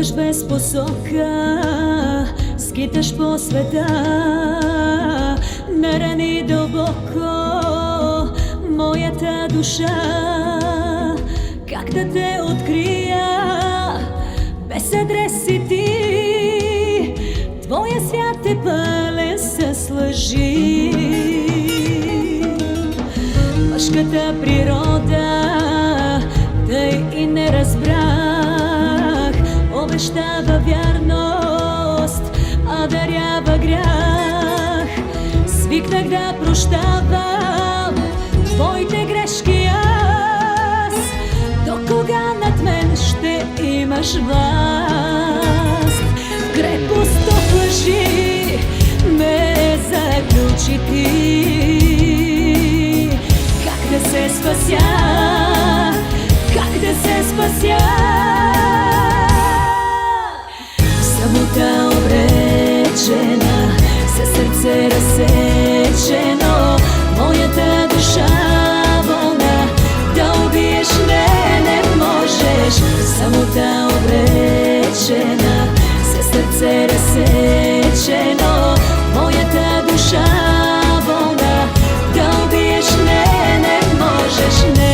Тръгваш без посока, скиташ по света, нарани дълбоко моята душа. Как да те открия, без адрес си ти, твоя свят е пълен с лъжи. Мъжката природа тъй и не разбрах, обещава вярност, а дарява грях. Свикнах да прощавам твоите грешки аз. До кога над мен ще имаш власт? Крепост от лъжи ме заключи ти. Как да се спася? Как да се спася? Самота обречена, със сърце разсечено, моята душа вълна да убиеш не можеш. Самота обречена, със сърце разсечено, моята душа вълна да убиеш не можеш. Не.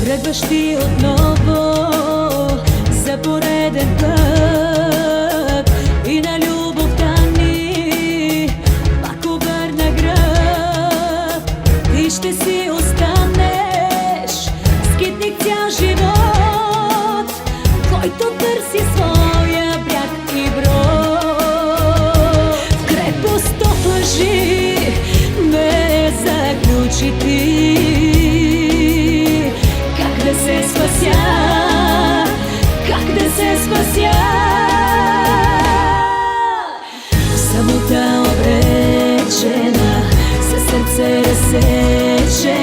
Тръгваш ти отново за пореден път и на любовта ни пак обърна гръб. Ти ще си останеш скитник цял живот, който търси своя бряг и брод. В крепост от лъжи ме заключи ти. Как да се спася? Как да се спася? Самота обречена, със сърце разсечено,